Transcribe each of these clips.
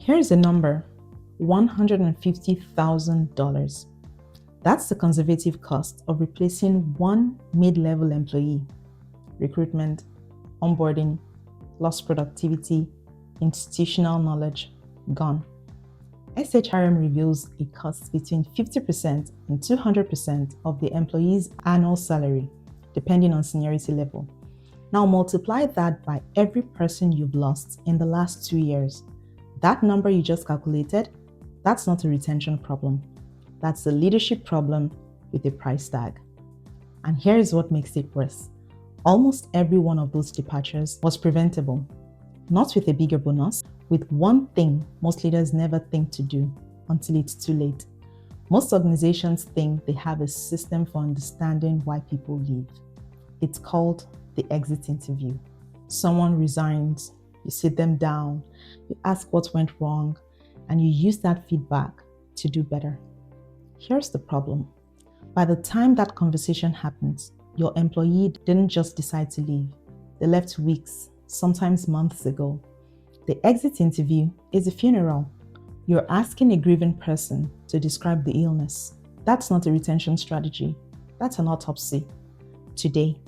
Here's a number, $150,000. That's the conservative cost of replacing one mid-level employee. Recruitment, onboarding, lost productivity, institutional knowledge, gone. SHRM reveals it costs between 50% and 200% of the employee's annual salary, depending on seniority level. Now multiply that by every person you've lost in the last 2 years. That number you just calculated, that's not a retention problem. That's a leadership problem with a price tag. And here's what makes it worse. Almost every one of those departures was preventable, not with a bigger bonus, with one thing most leaders never think to do until it's too late. Most organizations think they have a system for understanding why people leave. It's called the exit interview. Someone resigns, you sit them down, you ask what went wrong, and you use that feedback to do better. Here's the problem. By the time that conversation happens, your employee didn't just decide to leave. They left weeks, sometimes months ago. The exit interview is a funeral. You're asking a grieving person to describe the illness. That's not a retention strategy. That's an autopsy. Today,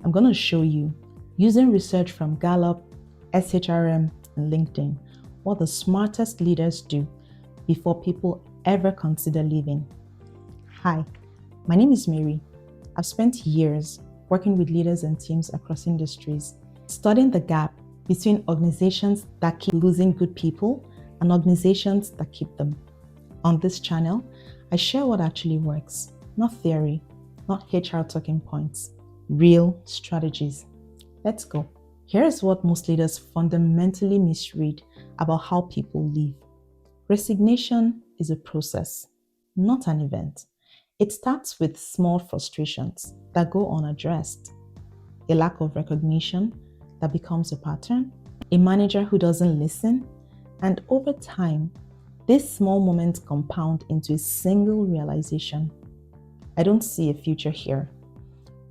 I'm going to show you, using research from Gallup, SHRM, and LinkedIn, what the smartest leaders do before people ever consider leaving. Hi, my name is Mary. I've spent years working with leaders and teams across industries, studying the gap between organizations that keep losing good people and organizations that keep them. On this channel, I share what actually works, not theory, not HR talking points, real strategies. Let's go. Here's what most leaders fundamentally misread about how people leave. Resignation is a process, not an event. It starts with small frustrations that go unaddressed, a lack of recognition that becomes a pattern, a manager who doesn't listen, and over time, these small moments compound into a single realization. I don't see a future here.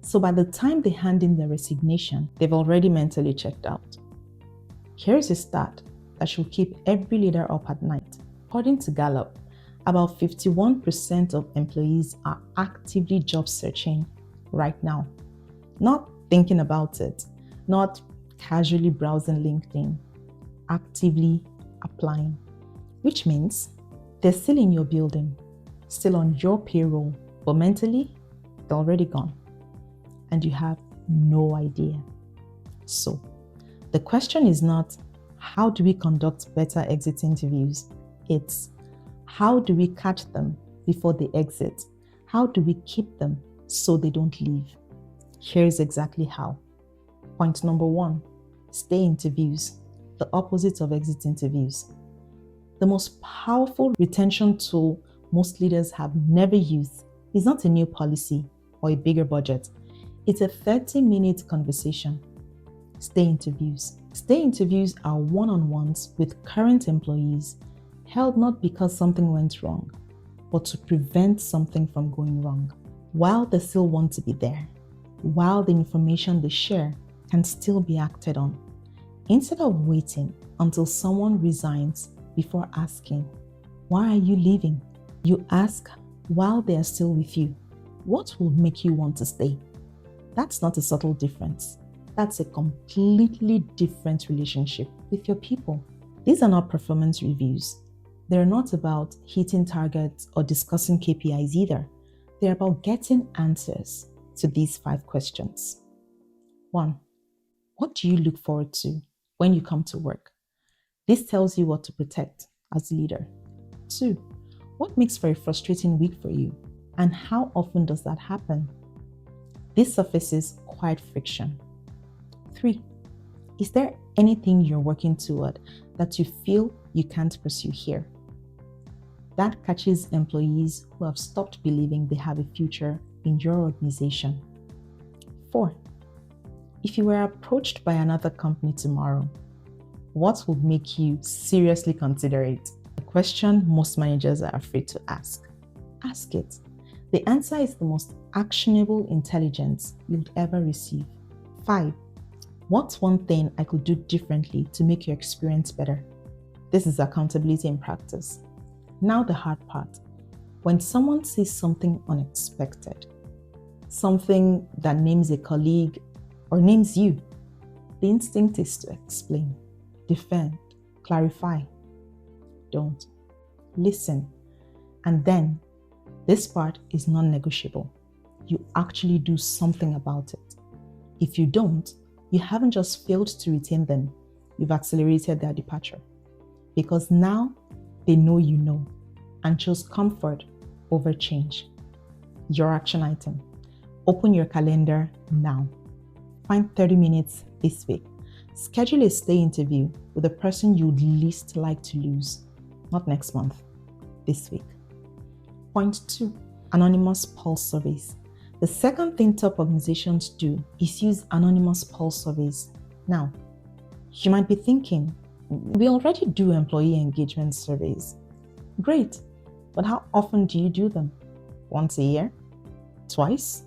So by the time they hand in their resignation, they've already mentally checked out. Here's a stat that should keep every leader up at night. According to Gallup, about 51% of employees are actively job searching right now. Not thinking about it, not casually browsing LinkedIn, actively applying, which means they're still in your building, still on your payroll, but mentally, they're already gone. And you have no idea. So, the question is not, how do we conduct better exit interviews? It's, how do we catch them before they exit? How do we keep them so they don't leave? Here's exactly how. Point number 1, stay interviews, the opposite of exit interviews. The most powerful retention tool most leaders have never used is not a new policy or a bigger budget. It's a 30-minute conversation. Stay interviews. Stay interviews are one-on-ones with current employees, held not because something went wrong, but to prevent something from going wrong. While they still want to be there, while the information they share can still be acted on. Instead of waiting until someone resigns before asking, why are you leaving? You ask while they are still with you, what will make you want to stay? That's not a subtle difference. That's a completely different relationship with your people. These are not performance reviews. They're not about hitting targets or discussing KPIs either. They're about getting answers to these 5 questions. 1. What do you look forward to when you come to work? This tells you what to protect as a leader. 2. What makes for a frustrating week for you? And how often does that happen? This surfaces quiet friction. 3. Is there anything you're working toward that you feel you can't pursue here? That catches employees who have stopped believing they have a future in your organization. 4. If you were approached by another company tomorrow, what would make you seriously consider it? A question most managers are afraid to ask. Ask it. The answer is the most actionable intelligence you'll ever receive. 5. What's one thing I could do differently to make your experience better? This is accountability in practice. Now the hard part. When someone says something unexpected, something that names a colleague or names you, the instinct is to explain, defend, clarify. Don't. Listen. And then, this part is non-negotiable. You actually do something about it. If you don't, you haven't just failed to retain them, you've accelerated their departure. Because now they know you know and chose comfort over change. Your action item. Open your calendar now. Find 30 minutes this week. Schedule a stay interview with the person you'd least like to lose. Not next month, this week. Point 2. Anonymous pulse surveys. The second thing top organizations do is use anonymous pulse surveys. Now, you might be thinking, we already do employee engagement surveys. Great, but how often do you do them? Once a year? Twice?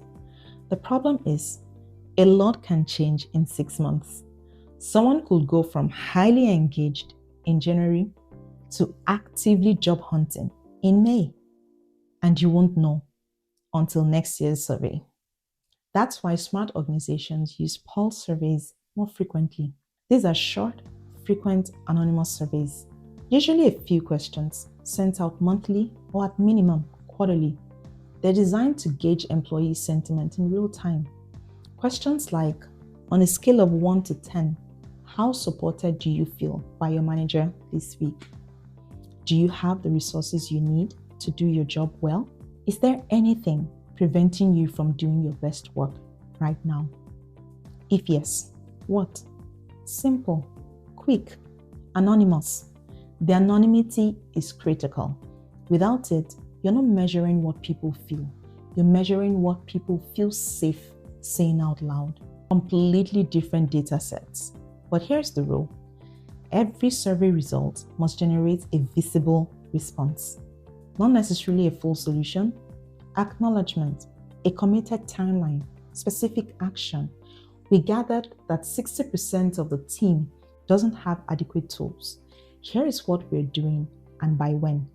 The problem is, a lot can change in 6 months. Someone could go from highly engaged in January to actively job hunting in May, and you won't know until next year's survey. That's why smart organizations use pulse surveys more frequently. These are short, frequent, anonymous surveys, usually a few questions, sent out monthly or at minimum quarterly. They're designed to gauge employee sentiment in real time. Questions like, on a scale of 1 to 10, how supported do you feel by your manager this week? Do you have the resources you need to do your job well? Is there anything preventing you from doing your best work right now? If yes, what? Simple, quick, anonymous. The anonymity is critical. Without it, you're not measuring what people feel. You're measuring what people feel safe saying out loud. Completely different data sets. But here's the rule. Every survey result must generate a visible response. Not necessarily a full solution. Acknowledgement, a committed timeline, specific action. We gathered that 60% of the team doesn't have adequate tools. Here is what we're doing and by when.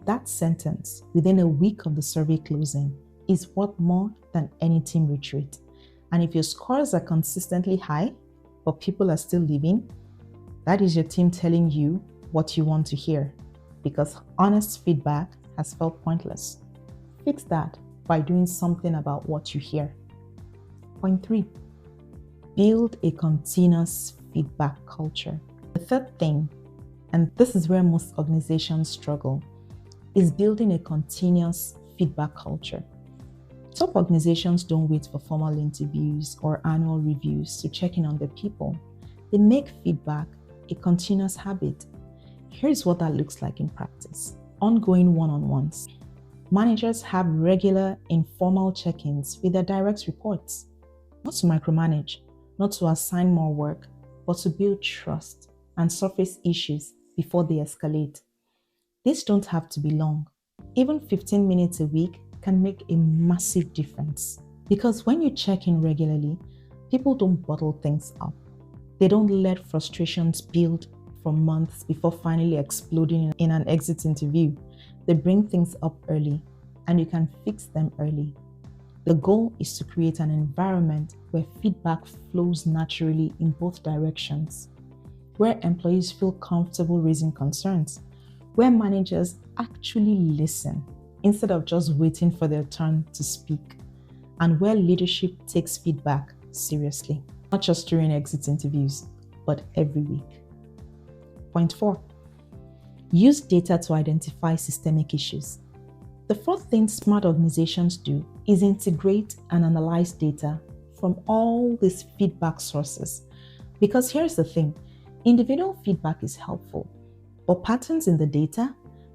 That sentence, within a week of the survey closing, is worth more than any team retreat. And if your scores are consistently high, but people are still leaving, that is your team telling you what you want to hear, because honest feedback has felt pointless. Fix that by doing something about what you hear. Point 3, build a continuous feedback culture. The third thing, and this is where most organizations struggle, is building a continuous feedback culture. Top organizations don't wait for formal interviews or annual reviews to check in on their people. They make feedback a continuous habit. Here's what that looks like in practice. Ongoing one-on-ones. Managers have regular informal check-ins with their direct reports. Not to micromanage, not to assign more work, but to build trust and surface issues before they escalate. These don't have to be long. Even 15 minutes a week can make a massive difference. Because when you check in regularly, people don't bottle things up. They don't let frustrations build for months before finally exploding in an exit interview. They bring things up early, and you can fix them early. The goal is to create an environment where feedback flows naturally in both directions, where employees feel comfortable raising concerns, where managers actually listen instead of just waiting for their turn to speak, and where leadership takes feedback seriously, not just during exit interviews, but every week. Point 4, use data to identify systemic issues. The fourth thing smart organizations do is integrate and analyze data from all these feedback sources. Because here's the thing, individual feedback is helpful, but patterns in the data,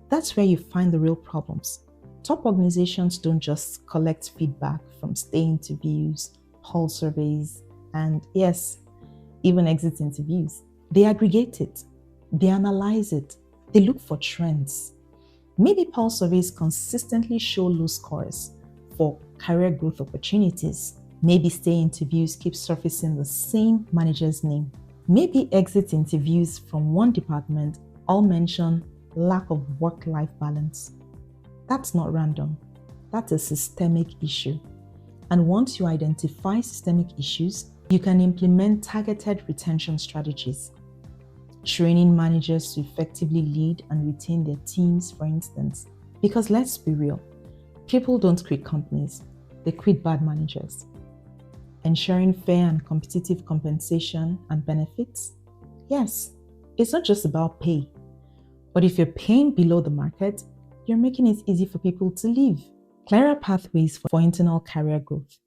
that's where you find the real problems. Top organizations don't just collect feedback from stay interviews, pulse surveys, and yes, even exit interviews. They aggregate it, they analyze it, they look for trends. Maybe pulse surveys consistently show low scores for career growth opportunities. Maybe stay interviews keep surfacing the same manager's name. Maybe exit interviews from one department all mention lack of work-life balance. That's not random. That's a systemic issue. And once you identify systemic issues, you can implement targeted retention strategies. Training managers to effectively lead and retain their teams, for instance. Because let's be real, people don't quit companies, they quit bad managers. Ensuring fair and competitive compensation and benefits? Yes, it's not just about pay. But if you're paying below the market, you're making it easy for people to leave. Clearer pathways for internal career growth.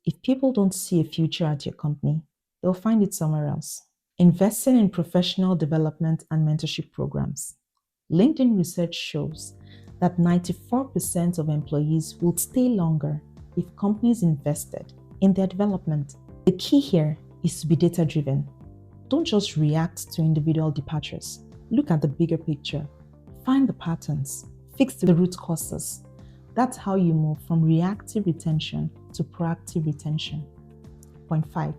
If people don't see a future at your company, they'll find it somewhere else. Investing in professional development and mentorship programs. LinkedIn research shows that 94% of employees would stay longer if companies invested in their development. The key here is to be data-driven. Don't just react to individual departures. Look at the bigger picture. Find the patterns. Fix the root causes. That's how you move from reactive retention to proactive retention. Point 5.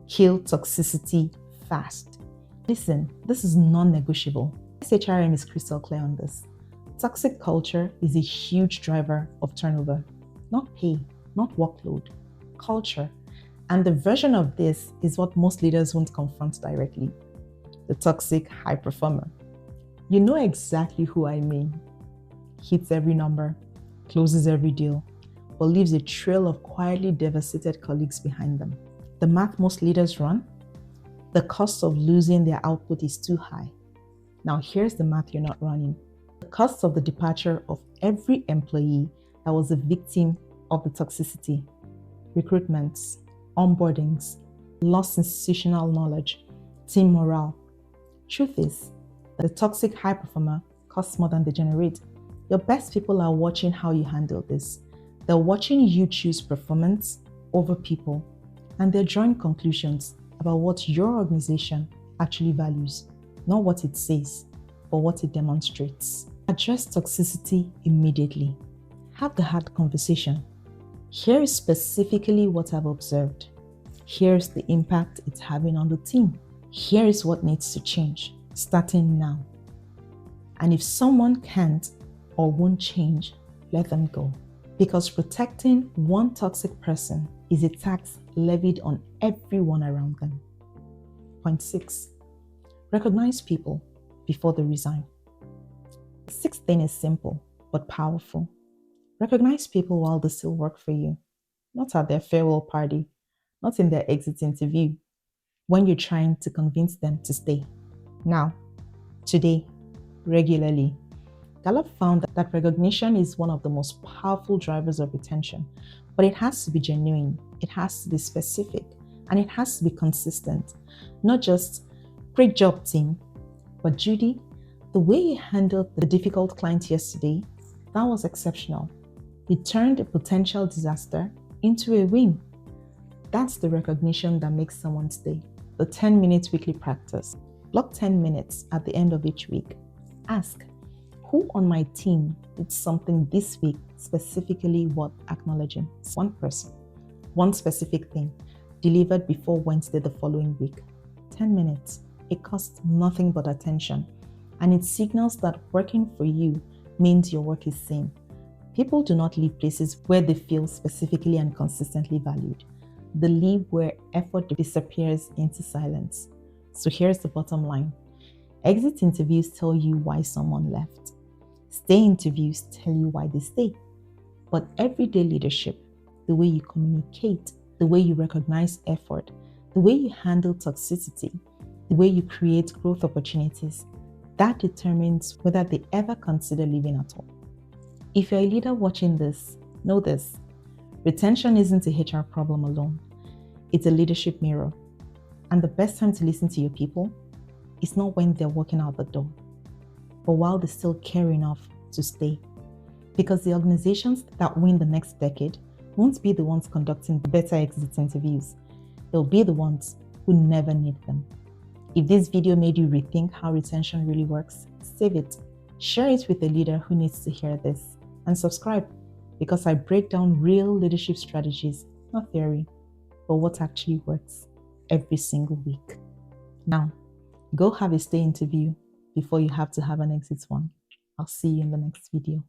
Kill toxicity fast. Listen, this is non-negotiable. SHRM is crystal clear on this. Toxic culture is a huge driver of turnover. Not pay, not workload, culture. And the version of this is what most leaders won't confront directly. The toxic high performer. You know exactly who I mean. Hits every number, closes every deal, but leaves a trail of quietly devastated colleagues behind them. The math most leaders run? The cost of losing their output is too high. Now here's the math you're not running. The cost of the departure of every employee that was a victim of the toxicity. Recruitments, onboardings, lost institutional knowledge, team morale. Truth is, the toxic high performer costs more than they generate. Your best people are watching how you handle this. They're watching you choose performance over people, and they're drawing conclusions about what your organization actually values, not what it says, but what it demonstrates. Address toxicity immediately. Have the hard conversation. Here is specifically what I've observed. Here's the impact it's having on the team. Here is what needs to change, starting now. And if someone can't or won't change, let them go. Because protecting one toxic person is a tax levied on everyone around them. Point 6. Recognize people before they resign. The sixth thing is simple but powerful. Recognize people while they still work for you, not at their farewell party, not in their exit interview, when you're trying to convince them to stay. Now, today, regularly. Gallup found that recognition is one of the most powerful drivers of retention, but it has to be genuine, it has to be specific, and it has to be consistent. Not just, great job team, but Judy, the way you handled the difficult client yesterday, that was exceptional. You turned a potential disaster into a win. That's the recognition that makes someone stay. The 10-minute weekly practice. Block 10 minutes at the end of each week. Ask, who on my team did something this week specifically worth acknowledging? One person, one specific thing, delivered before Wednesday the following week. 10 minutes. It costs nothing but attention, and it signals that working for you means your work is seen. People do not leave places where they feel specifically and consistently valued. They leave where effort disappears into silence. So here's the bottom line. Exit interviews tell you why someone left. Stay interviews tell you why they stay. But everyday leadership, the way you communicate, the way you recognize effort, the way you handle toxicity, the way you create growth opportunities, that determines whether they ever consider leaving at all. If you're a leader watching this, know this. Retention isn't a HR problem alone. It's a leadership mirror. And the best time to listen to your people is not when they're walking out the door, but while they still care enough to stay. Because the organizations that win the next decade won't be the ones conducting better exit interviews. They'll be the ones who never need them. If this video made you rethink how retention really works, save it, share it with a leader who needs to hear this, and subscribe, because I break down real leadership strategies, not theory, but what actually works every single week. Now, go have a stay interview before you have to have an exit one. I'll see you in the next video.